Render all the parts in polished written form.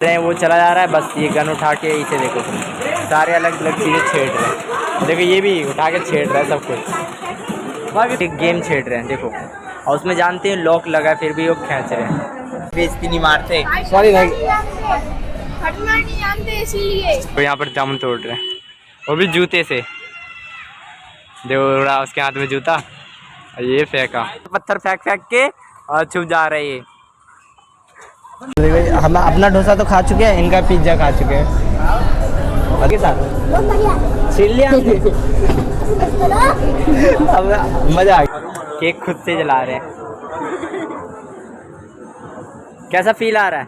वो चला जा रहा है, बस ये गन उठा के इसे देखो सारे अलग अलग चीज़ें छेड़ रहे हैं। देखो ये भी उठा के छेड़ रहा है सब कुछ, बाकी गेम छेड़ रहे हैं देखो। और उसमें जानते हैं लॉक लगा है फिर भी वो खींच रहे हैं, बेइज्जती नहीं मारते, सॉरी फटना नहीं जानते इसीलिए। तो यहाँ पर जामुन तोड़ रहे हैं वो भी जूते से। देखो उड़ा उसके हाथ में जूता और ये फेंका पत्थर फेंक फेंक के और छुप जा रहे हैं। हम अपना डोसा तो खा चुके हैं, इनका पिज्जा खा चुके हैं के साथ छीन लिया अब मजा आ गया। केक खुद से जला रहे हैं, कैसा फील आ रहा है?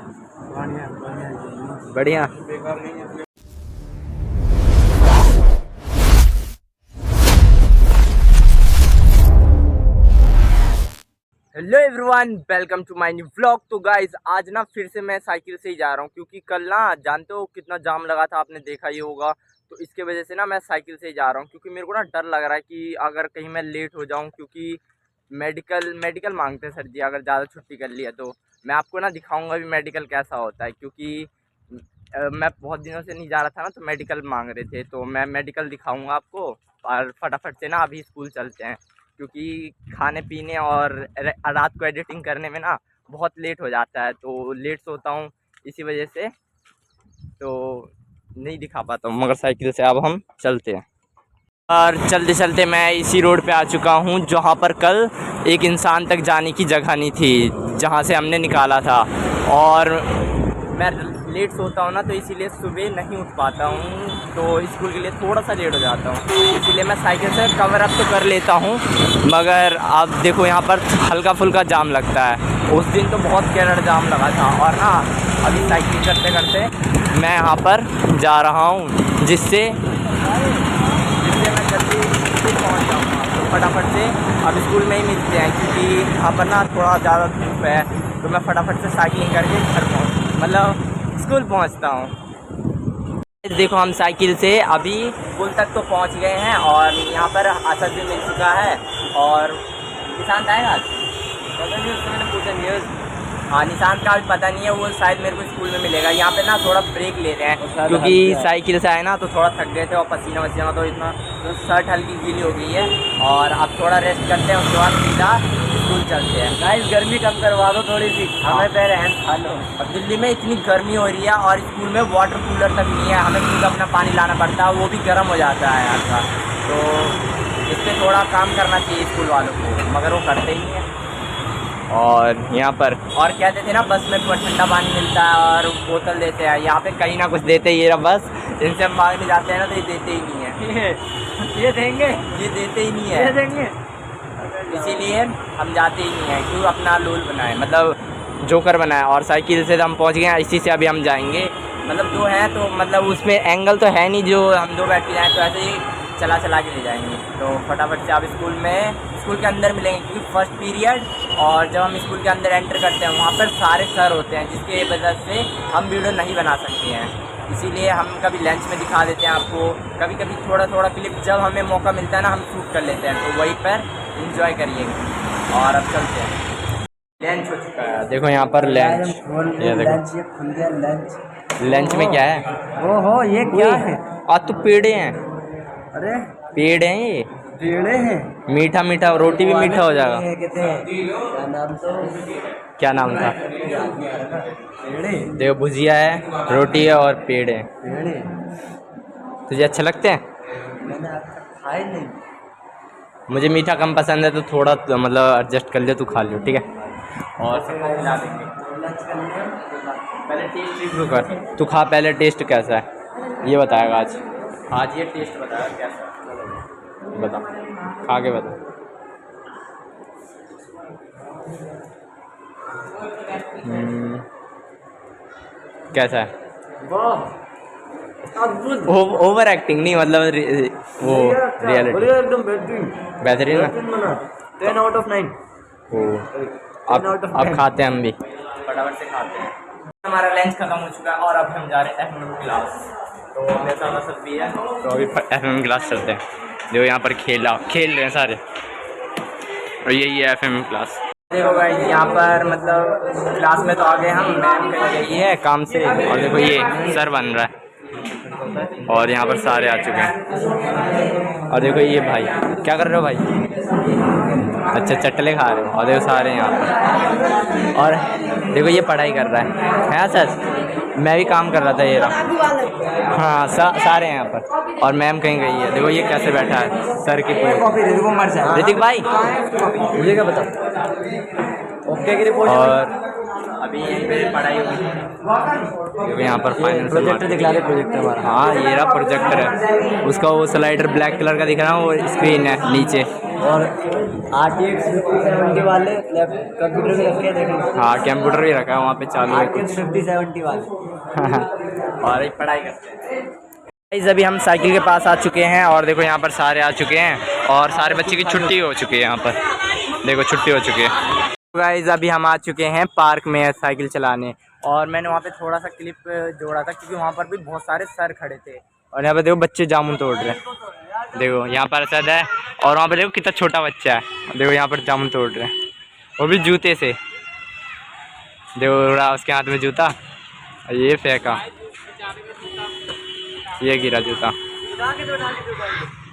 बढ़िया। Hello everyone, welcome to my new vlog. तो गाइज आज ना फिर से मैं साइकिल से ही जा रहा हूँ, क्योंकि कल ना जानते हो कितना जाम लगा था, आपने देखा ही होगा। तो इसके वजह से ना मैं साइकिल से ही जा रहा हूँ, क्योंकि मेरे को ना डर लग रहा है कि अगर कहीं मैं लेट हो जाऊँ, क्योंकि मेडिकल मांगते हैं सर जी अगर ज़्यादा छुट्टी कर लिया तो। मैं आपको ना दिखाऊँगा भी मेडिकल कैसा होता है, क्योंकि मैं बहुत दिनों से नहीं जा रहा था ना, तो मेडिकल मांग रहे थे, तो मैं मेडिकल दिखाऊँगा आपको। और फटाफट से ना अभी स्कूल चलते हैं, क्योंकि खाने पीने और रात को एडिटिंग करने में ना बहुत लेट हो जाता है, तो लेट सोता हूँ इसी वजह से, तो नहीं दिखा पाता हूँ। मगर साइकिल से अब हम चलते हैं। और चलते चलते मैं इसी रोड पे आ चुका हूँ जहाँ पर कल एक इंसान तक जाने की जगह नहीं थी, जहाँ से हमने निकाला था। और मैं लेट सोता हूँ ना, तो इसीलिए सुबह नहीं उठ पाता हूँ, तो स्कूल के लिए थोड़ा सा लेट हो जाता हूँ। इसीलिए मैं साइकिल से कवर अप तो कर लेता हूँ, मगर आप देखो यहाँ पर हल्का फुल्का जाम लगता है। उस दिन तो बहुत कैरेट जाम लगा था। और ना अभी साइकिल करते करते मैं यहाँ पर जा रहा हूँ, जिससे मैं जल्दी पहुँच जाऊँगा। तो फटाफट से अब स्कूल में ही मिलते हैं, क्योंकि यहाँ पर ना थोड़ा ज़्यादा धूप है, तो मैं फटाफट से साइकिलिंग करके घर स्कूल पहुंचता हूँ। देखो हम साइकिल से अभी पुल तक तो पहुंच गए हैं, और यहाँ पर असद भी मिल चुका है। और निशांत आएगा पता नहीं, उससे मैंने पूछा न्यूज़। हाँ, निशांत का भी पता नहीं है, वो शायद मेरे को स्कूल में मिलेगा। यहाँ पे ना थोड़ा ब्रेक ले रहे हैं, क्योंकि साइकिल से आए ना तो थोड़ा थक गए थे, और पसीना वसीना तो इतना तो शर्ट हल्की गीली हो गई है। और अब थोड़ा रेस्ट करते हैं, उसके बाद सीधा स्कूल चलते हैं। गाइस गर्मी कम करवा दो थोड़ी सी, हमें पहले हैंड खा लो। अब दिल्ली में इतनी गर्मी हो रही है, और स्कूल में वाटर कूलर तक नहीं है, हमें खुद अपना पानी लाना पड़ता है, वो भी गर्म हो जाता है यहाँ का। तो इस पर थोड़ा काम करना चाहिए स्कूल वालों को, मगर वो करते ही नहीं है। और यहाँ पर और कहते थे ना बस में ठंडा पानी मिलता है और बोतल देते हैं, यहाँ पे कहीं ना कुछ देते ही है। बस इनसे हम मांगने जाते हैं ना, तो ये देते ही नहीं है। ये देंगे, ये देते ही नहीं है, ये देंगे, इसीलिए हम जाते ही नहीं हैं। क्यों अपना लोल बनाए, मतलब जोकर बनाए। और साइकिल से हम पहुँच गए हैं, इसी से अभी हम जाएंगे। मतलब दो हैं तो मतलब उसमें एंगल तो है नहीं जो हम दो बैठ के जाएँ, तो ऐसे ही चला के ले जाएंगे। तो फटाफट से आप स्कूल के अंदर मिलेंगे, क्योंकि फर्स्ट पीरियड और जब हम स्कूल के अंदर एंटर करते हैं, वहाँ पर सारे सर होते हैं, जिसके वजह से हम वीडियो नहीं बना सकते हैं। इसीलिए हम कभी लंच में दिखा देते हैं आपको, कभी कभी थोड़ा क्लिप जब हमें मौका मिलता है ना, हम शूट कर लेते हैं, तो वहीं पर इंजॉय करिएगा। और अब चलते हैं। लंच हो चुका है, देखो यहाँ पर लंच, ये देखो लंच में क्या है। ओहो ये क्या है? आज तो पेड़े हैं। अरे पेड़ हैं, ये पेड़े हैं। मीठा मीठा रोटी भी मीठा हो जाएगा। क्या नाम था? देखो भुजिया है, रोटी है और पेड़ है। तुझे अच्छे लगते हैं? मैंने खाए नहीं। मुझे मीठा कम पसंद है, तो थोड़ा मतलब एडजस्ट कर ले, तू खा लियो ठीक है। और सबको खिला देंगे। पहले टेस्ट रिव्यू कर, तू खा पहले, टेस्ट कैसा है ये बताएगा आज ये टेस्ट बताएगा कैसा है, बता, खा के बता। कैसा है? ओवर एक्टिंग नहीं, मतलब वो रियलिटी एकदम बेहतरीन ना। 10 आउट ऑफ 9। अब खाते हैं हम भी, फटाफट से खाते हैं। हमारा लंच खत्म हो चुका है, और अब हम जा रहे हैं एफएम क्लास। तो मेरे साथ सब भी है, तो अभी एफएम क्लास चलते हैं। जो यहाँ पर खेल रहे हैं सारे, और यही है एफएम क्लास। देखो गाइस यहाँ पर मतलब क्लास में तो आ गए हम, मैम कहीं गई है काम से। और देखो ये सर बन रहा है और यहाँ पर सारे आ चुके हैं। और देखो ये भाई क्या कर रहे हो भाई? अच्छा चटले खा रहे हो। और देखो सारे यहाँ पर। और देखो ये पढ़ाई कर रहा है सर? मैं भी काम कर रहा था ये रहा। हाँ सारे हैं यहाँ पर। और मैम कहीं गई है, देखो ये कैसे बैठा है सर की पूरी। ऋतिक भाई मुझे क्या बता। ओके की रिपोर्ट। और अभी यहीं पे पढ़ाई होगी क्योंकि यहाँ पर फाइनल प्रोजेक्टर दिखला दे, प्रोजेक्टर हमारा। हाँ ये रहा प्रोजेक्टर है, उसका वो स्लाइडर ब्लैक कलर का दिख रहा है, वो स्क्रीन है नीचे। और RTX 5070 वाले कंप्यूटर भी रखे हैं, देखें। हाँ कंप्यूटर भी रखा है वहाँ पे चालू है RTX 5070 वाले। और एक पढ़ाई करते हैं। गाइस अभी हम साइकिल के पास आ चुके हैं और देखो यहाँ पर सारे आ चुके हैं और सारे बच्चे की छुट्टी हो चुकी है। यहाँ पर देखो छुट्टी हो चुकी है। गाइस अभी हम आ चुके हैं पार्क में साइकिल चलाने और मैंने वहाँ पे थोड़ा सा क्लिप जोड़ा था क्योंकि वहाँ पर भी बहुत सारे सर खड़े थे। और यहाँ पे देखो बच्चे जामुन तोड़ रहे हैं। देखो यहाँ पर असद है और वहाँ पे देखो कितना छोटा बच्चा है। देखो यहाँ पर जामुन तोड़ रहे हैं, वो भी जूते से। देखो उड़ा उसके हाथ में जूता, ये फेंका, ये गिरा जूता।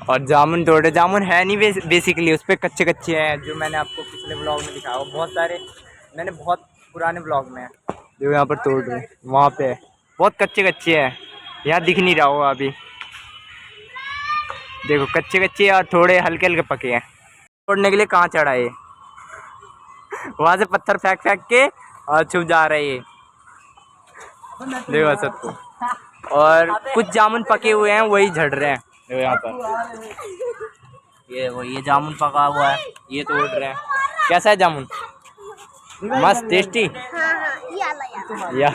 और जामुन तोड़े, जामुन है नहीं बेसिकली, उस पर कच्चे कच्चे हैं जो मैंने आपको पिछले ब्लॉग में दिखाया। वो बहुत सारे मैंने बहुत पुराने ब्लॉग में है। देखो यहाँ पर तोड़ रहे, वहाँ पे बहुत कच्चे कच्चे हैं, यहाँ दिख नहीं रहा होगा अभी। देखो कच्चे कच्चे और थोड़े हल्के हल्के पके हैं। तोड़ने के लिए कहाँ चढ़ा है, वहाँ से पत्थर फेंक फेंक के और छुप जा रहे है। देखो असद को। और कुछ जामुन पके हुए हैं वही झड़ रहे हैं। देखो यहाँ पर ये जामुन पका हुआ है, ये तोड़ रहे हैं। कैसा है जामुन? मस्त टेस्टी। या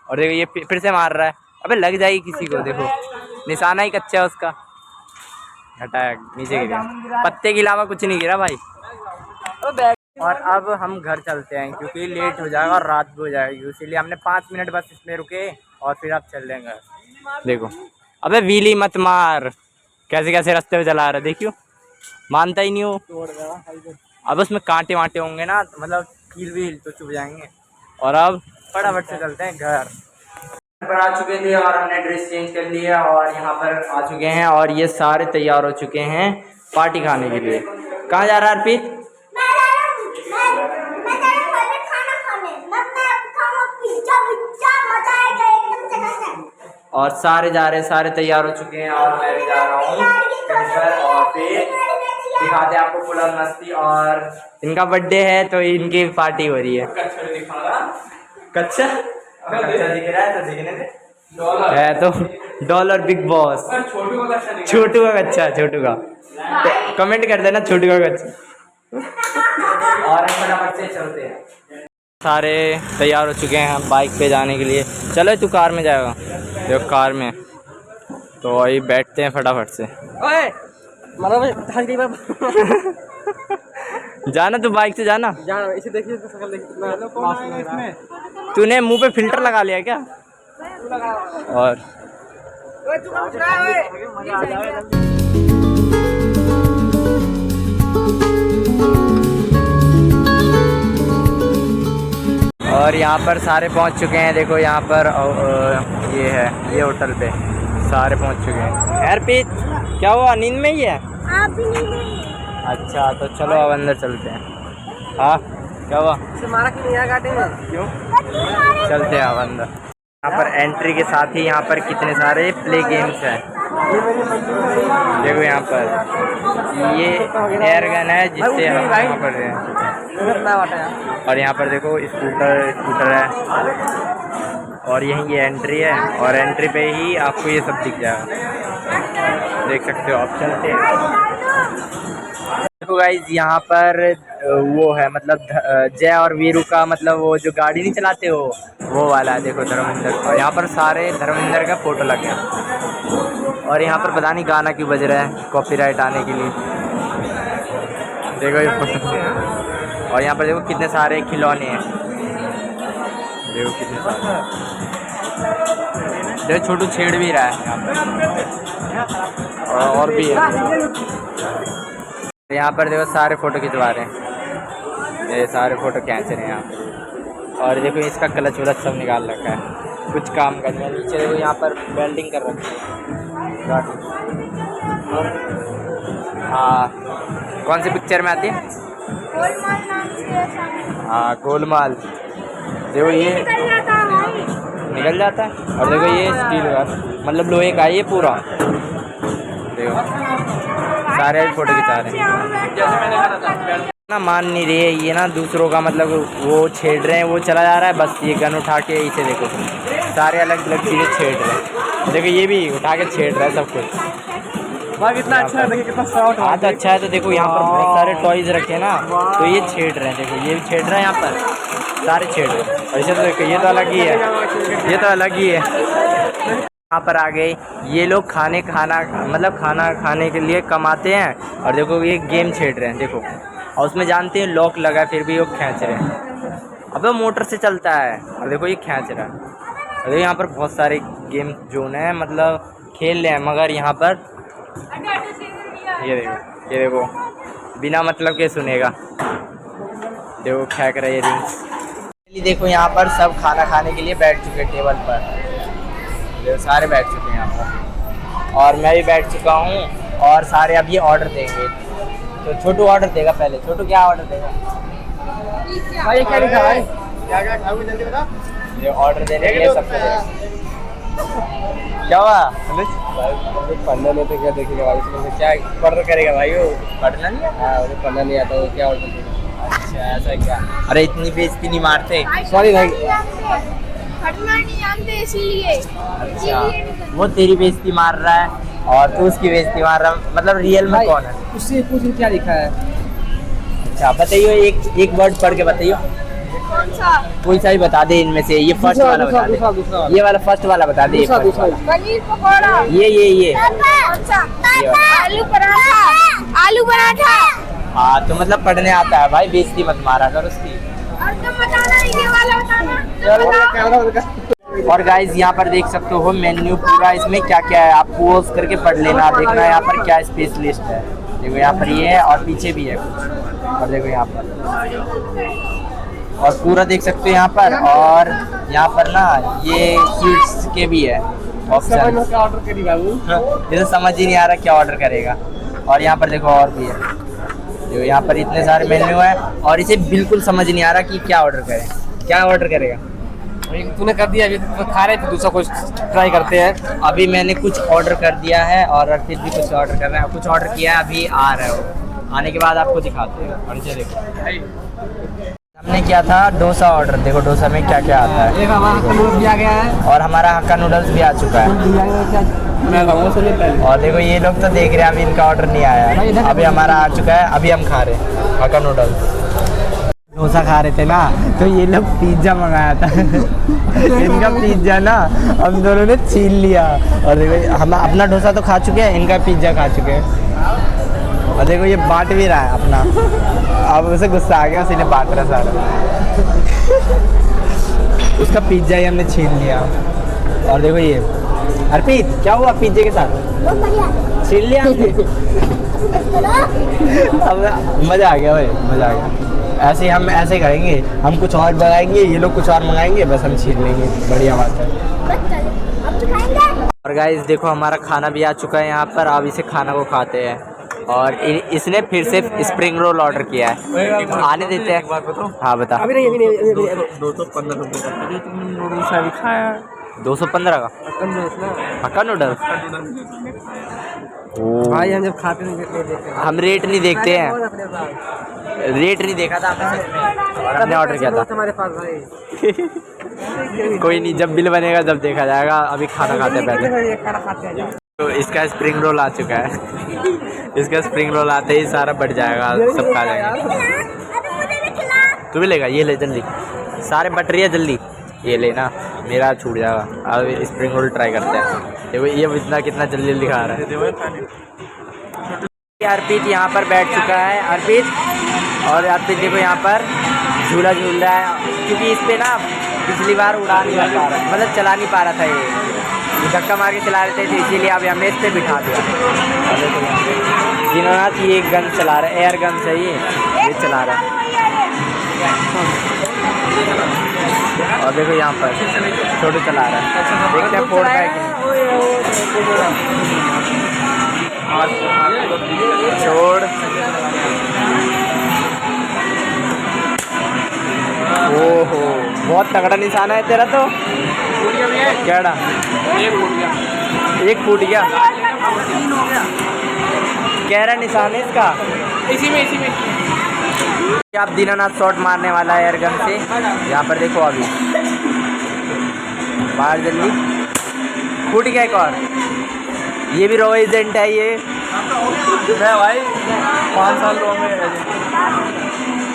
और देखो ये फिर से मार रहा है, अबे लग जाएगी किसी को। देखो निशाना ही कच्चा है उसका, हटाया नीचे गिरा, पत्ते के अलावा कुछ नहीं गिरा भाई। और अब हम घर चलते हैं क्योंकि लेट हो जाएगा और रात भी हो जाएगी, इसीलिए हमने 5 मिनट बस इसमें रुके और फिर अब चल देंगे घर। देखो अबे व्हीली मत मार, कैसे कैसे रास्ते पे चला रहा है, देखियो मानता ही नहीं हो। अब उसमें कांटे वांटे होंगे ना, मतलब कील व्हील तो चुभ जाएंगे। और अब फटाफट से चलते हैं घर पर। आ चुके थे और हमने ड्रेस चेंज कर लिया और यहाँ पर आ चुके हैं और ये सारे तैयार हो चुके हैं पार्टी खाने के लिए। कहाँ जा रहा है अर्पित? और सारे जा रहे हैं, सारे तैयार हो चुके हैं और मैं भी जा रहा हूँ और फिर दिखाते हैं आपको फुल मस्ती। और इनका बर्थडे है तो इनकी पार्टी हो रही है। कच्चा दिख रहा है तो दिखने दे। है तो डॉलर बिग बॉस। छोटू का कच्चा, छोटू का तो कमेंट कर देना छोटू का कच्चा। और फटाफट से चलते हैं। सारे तैयार हो चुके हैं बाइक पे जाने के लिए। चलो तू कार में जाएगा? देखो कार में, तो वही बैठते हैं फटाफट से। ओए जाना, तू बाइक से जाना। इसे देखिए तो शकल देखिए, तूने मुंह पे फिल्टर लगा लिया क्या? और यहाँ पर सारे पहुंच चुके हैं। देखो यहाँ पर ये है, ये होटल पे सारे पहुंच चुके हैं। अर्पित क्या हुआ, नींद में ही है? अच्छा तो चलो अब अंदर चलते हैं। हाँ क्या हुआ? क्यों? चलते हैं अब अंदर। यहाँ पर एंट्री के साथ ही यहाँ पर कितने सारे प्ले गेम्स हैं। देखो यहाँ पर ये एयर गन है जिससे हम यहाँ पर हैं। और यहाँ पर देखो स्कूटर है और यही ये एंट्री है और एंट्री पे ही आपको ये सब दिख जाएगा, देख सकते हो आप। चलते हैं। देखो गाइज यहाँ पर वो है मतलब जय और वीरू का, मतलब वो जो गाड़ी नहीं चलाते हो वो वाला है। देखो धर्मेंद्र, और यहाँ पर सारे धर्मेंद्र का फोटो लगे हैं। और यहाँ पर पता नहीं गाना क्यों बज रहा है, कॉपीराइट आने के लिए। देखो ये फोटो। और यहाँ पर देखो कितने सारे खिलौने हैं, देखो कितने सारे। देखो छोटू छेड़ भी रहा है यहाँ पर, और भी है। यहाँ पर देखो सारे फोटो खिंचवा रहे हैं। ये सारे फ़ोटो खींच रहे हैं यहाँ पे। और देखो इसका क्लच व्लच सब निकाल रखा है, कुछ काम करने नीचे देखो यहाँ पर वेल्डिंग कर रखी है गाड़ी। हाँ, कौन सी पिक्चर में आती है? गोलमाल नाम से ऐसा हाँ, गोलमाल। देखो ये निकल जाता है भाई। निकल जाता है। और देखो ये स्टील का मतलब लोहे का है ये पूरा। देखो सारे फ़ोटो खिंचा रहे हैं ना, मान नहीं रही है ये ना दूसरों का, मतलब वो छेड़ रहे हैं, वो चला जा रहा है बस ये गन उठा के। इसे देखो सारे अलग अलग चीज़ें छेड़ रहे हैं। देखो ये भी उठा के छेड़ रहा है सब कुछ। भाई कितना अच्छा है, देखिए कितना शॉर्ट हाँ तो अच्छा है। तो देखो यहाँ पर बहुत सारे टॉयज रखे हैं ना, तो ये छेड़ रहे हैं। देखो ये भी छेड़ रहे हैं, यहाँ पर सारे छेड़ रहे हैं। और इसे तो देखो ये तो अलग ही है, ये तो अलग ही है। यहाँ पर आ गए ये लोग खाना खाने के लिए कमाते हैं। और देखो ये गेम छेड़ रहे हैं देखो, और उसमें जानते हैं लॉक लगा है फिर भी वो खींच रहे हैं। अब मोटर से चलता है और देखो ये खींच रहा है। और देखो यहाँ पर बहुत सारे गेम जोन है, मतलब खेल रहे हैं, मगर यहाँ पर ये देखो बिना मतलब के सुनेगा। देखो फेंक रहे रिंग्स। देखो यहाँ पर सब खाना खाने के लिए बैठ चुके टेबल पर, देखो सारे बैठ चुके हैं यहाँ पर, और मैं भी बैठ चुका हूँ। और सारे अब ये ऑर्डर देंगे। तो छोटू ऑर्डर देगा पहले। छोटू क्या ऑर्डर देगा? भाई क्या लिखा है, क्या क्या खाओगे जल्दी बता। ये ऑर्डर देने के लिए सबको क्या हुआ? पढ़ना नहीं तो क्या देखेगा भाई, इसमें से क्या ऑर्डर करेगा भाई? वो पढ़ना नहीं है? हाँ, वो पढ़ना नहीं आता, वो क्या ऑर्डर देगा? अच्छा ऐसा क्या? अरे इतनी बेइज्जती नहीं मारते। सॉरी भाई। फटना नहीं जानते इसीलिए। अच्छा वो तेरी बेइज्जती मार रहा है और तू उसकी बेइज्जती मार रहा है, मतलब रियल में कौन है? उससे पूछ क्या लिखा है। अच्छा बताइए, एक वर्ड पढ़ के बताइए, कौन सा? कोई सा भी बता दे इनमें से। ये फर्स्ट वाला बता दे, ये वाला फर्स्ट वाला बता दे। पनीर पकौड़ा। ये कौन सा? आलू पराठा। आलू पराठा। हाँ तो मतलब पढ़ने आता है भाई, बेइज्जती मत मारा कर उसकी। और तुम बताना, ये वाला बताना। और गाइज यहाँ पर देख सकते हो मेन्यू पूरा, इसमें क्या क्या है आप पॉज करके पढ़ लेना, देखना यहाँ पर क्या स्पेशलिस्ट है। देखो यहाँ पर ये है और पीछे भी है कुछ, और देखो यहाँ पर और पूरा देख सकते हो यहाँ पर। और यहाँ पर ना ये स्वीट्स के भी है ऑप्शन। ऑर्डर करी बाबू, ये तो समझ ही नहीं आ रहा क्या ऑर्डर करेगा। और यहाँ पर देखो और भी है, देखो यहाँ पर इतने सारे मेन्यू है और इसे बिल्कुल समझ नहीं आ रहा कि क्या ऑर्डर करें, क्या ऑर्डर करेगा। तूने कर दिया, अभी तो खा रहे थे, दूसरा कुछ ट्राई करते हैं। अभी मैंने कुछ ऑर्डर कर दिया है और अर्पित भी कुछ ऑर्डर कर रहा है, कुछ ऑर्डर किया है, अभी आ रहा है वो। आने के बाद आपको दिखाते हैं। और ये देखो हमने किया था डोसा ऑर्डर, देखो डोसा में क्या क्या आता है। एक हमारा नूडल्स भी आ गया है और हमारा हक्का नूडल्स भी आ चुका है। और देखो ये लोग तो देख रहे हैं, अभी इनका ऑर्डर नहीं आया है, अभी हमारा आ चुका है, अभी हम खा रहे हैं हक्का नूडल्स। डोसा खा रहे थे ना, तो ये लोग पिज्ज़ा मंगाया था इनका पिज्ज़ा ना हम दोनों ने छीन लिया। और देखो हम अपना डोसा तो खा चुके हैं, इनका पिज्ज़ा खा चुके हैं। और देखो ये बांट भी रहा है अपना, अब उसे गुस्सा आ गया, उसी ने बांट रहा सारा उसका पिज्ज़ा ही हमने छीन लिया। और देखो ये अर्पित क्या हुआ पिज्जे के साथ? छीन लिया हमने अब मज़ा आ गया भाई, मज़ा आ गया। ऐसे हम ऐसे करेंगे, हम कुछ और मंगाएंगे, ये लोग कुछ और मंगाएंगे, बस हम छीन लेंगे। बढ़िया बात है। और गाइस देखो हमारा खाना भी आ चुका है यहाँ पर, अब इसे खाना को खाते हैं। और इसने फिर से स्प्रिंग रोल ऑर्डर किया है, आने देते हैं। हाँ बता। अभी नहीं 215 रुपये का नूडल्स अभी खाया, 215 का हक्का नूडल्स। भाई हम जब खाते नहीं देखते, हम रेट नहीं देखते हैं, रेट नहीं देखा था हमने और हमने ऑर्डर किया था हमारे पास भाई कोई नहीं, जब बिल बनेगा जब देखा जाएगा, अभी खाना खाते हैं पहले। खाना खाते हैं। तो इसका स्प्रिंग रोल आ चुका है इसका स्प्रिंग रोल आते ही सारा बढ़ जाएगा, सब खा जाएंगे। तू भी लेगा? ये ले जल्दी, सारे बट रही है जल्दी, ये लेना, मेरा छूट जाएगा। अब स्प्रिंग रोल ट्राई करते हैं। देखो ये इतना कितना जल्दी जल्दी खा रहा है। अर्पित यहाँ पर बैठ चुका है, अर्पित। और अर्पित देखो यहाँ पर झूला झूल रहा है, क्योंकि इस पर ना पिछली बार उड़ा नहीं पा रहा, मतलब चला नहीं पा रहा था, ये धक्का मार के चला रहे थे, तो इसीलिए अभी हमने इस पर बिठा दिया। जिन्होंने ये गन चला रहा है, एयर गन से ये चला रहा है। और देखो यहाँ पर छोटू चला रहा है, देखते हैं फोड़ है कि छोड़। ओहो बहुत तगड़ा निशाना है तेरा तो। केड़ा एक फूट गया, कह रहा निशान है इसका। इसी में आप दीनानाथ शॉट मारने वाला है एयर गन से। यहाँ पर देखो अभी बाहर जल्दी फूट गया एक और। ये भी रो एजेंट है ये। मैं भाई 5 साल रो में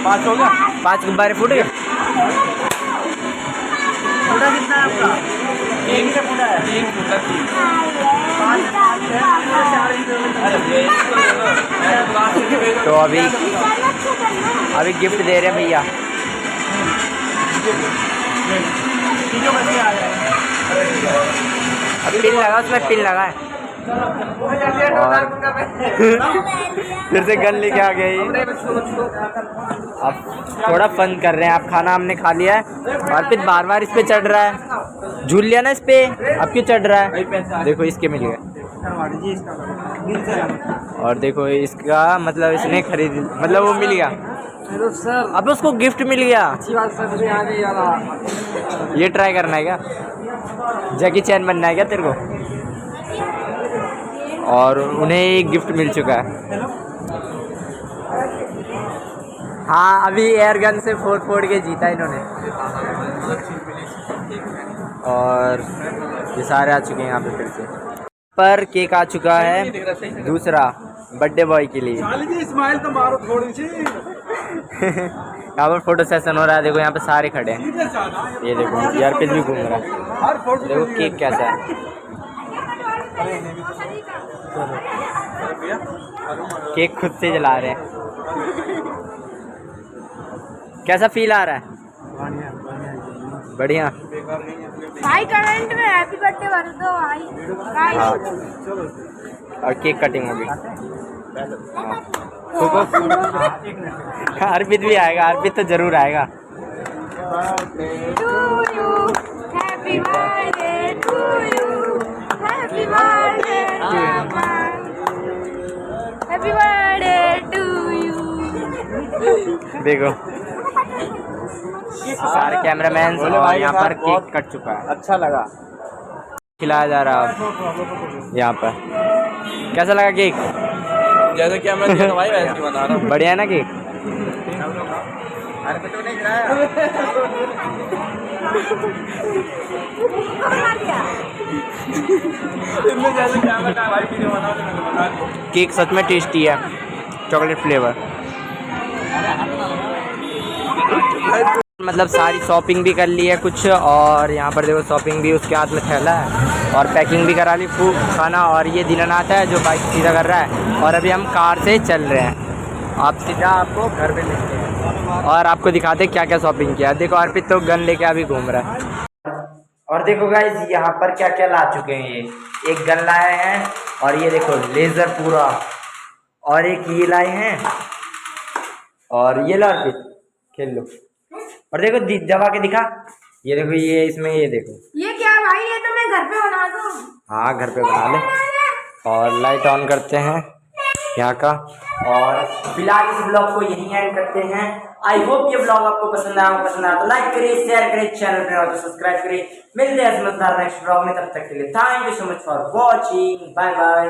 5 हो गया, 5 गुब्बारे फूट गए। फूटा कितना है आपका? 3 से फूटा है। 3 फूटा 3। तो अभी गिफ्ट दे रहे हैं भैया। अब पिन लगा, उसमें पिन लगा है। और फिर से गन लेके आ गए। अब थोड़ा फन कर रहे हैं। आप खाना हमने खा लिया है और फिर बार बार इस पे चढ़ रहा है। झूल लिया ना इस पे, अब क्यों चढ़ रहा है? देखो इसके मिल गए। और देखो इसका मतलब इसने खरीद, मतलब वो मिल गया। अब उसको गिफ्ट मिल गया। ये ट्राई करना है क्या? जैकी चैन बनना है क्या तेरे को? और उन्हें एक गिफ्ट मिल चुका है। हाँ अभी एयर गन से फोड़ के जीता इन्होंने। और ये सारे आ चुके हैं यहाँ पे फिर से। पर केक आ चुका है दूसरा बर्थडे बॉय के लिए। तो मारो थोड़ी सी। यहाँ पर फोटो सेशन हो रहा है। देखो यहाँ पे सारे खड़े हैं। ये देखो यार पिल भी घूम रहा है। देखो केक कैसा है। केक खुद से जला रहे हैं। कैसा फील आ रहा है? बढ़िया। भाई कमेंट में हैप्पी बर्थडे भर दो भाई। हाँ। और केक कटिंग होगी। अर्पित भी आएगा, अर्पित तो जरूर आएगा। Happy birthday to you, happy birthday happy birthday to you. देखो सारे कैमरामैन और यहाँ पर केक कट चुका है। अच्छा लगा। खिलाया जा रहा है यहाँ पर। कैसा लगा केक? जैसे कि मैं दिया भाई वैसे ही बता रहा हूँ। बढ़िया है ना केक? केक सच में टेस्टी है, चॉकलेट फ्लेवर। मतलब सारी शॉपिंग भी कर ली है कुछ। और यहाँ पर देखो शॉपिंग भी, उसके हाथ में थैला है। और पैकिंग भी करा ली फूड खाना। और ये दीनानाथ है जो बाइक सीधा कर रहा है। और अभी हम कार से चल रहे हैं। आप सीधा आपको घर पे मिलते हैं और आपको दिखाते क्या क्या शॉपिंग किया। देखो अर्पित तो गन लेके अभी घूम रहा है। और देखो गाइस यहाँ पर क्या क्या ला चुके हैं। ये एक गन लाए हैं और ये देखो लेज़र पूरा। और एक ये लाए हैं और ये लो अर्पित खेल लो। और देखो दबा के दिखा। ये देखो ये इसमें ये देखो। ये क्या भाई? ये तो मैं घर पे बना दूँ। हाँ घर पे बना ले। और लाइट ऑन करते हैं यहाँ का। और फिलहाल इस ब्लॉग को यहीं एंड करते हैं। आई होप ये ब्लॉग आपको पसंद आया तो लाइक करिए, शेयर करिए, चैनल पे और तो सब्सक्राइब करिए। मिलते हैं समझदार नेक्स्ट ब्लॉग में। तब तक के लिए thank you so much for watching. Bye bye.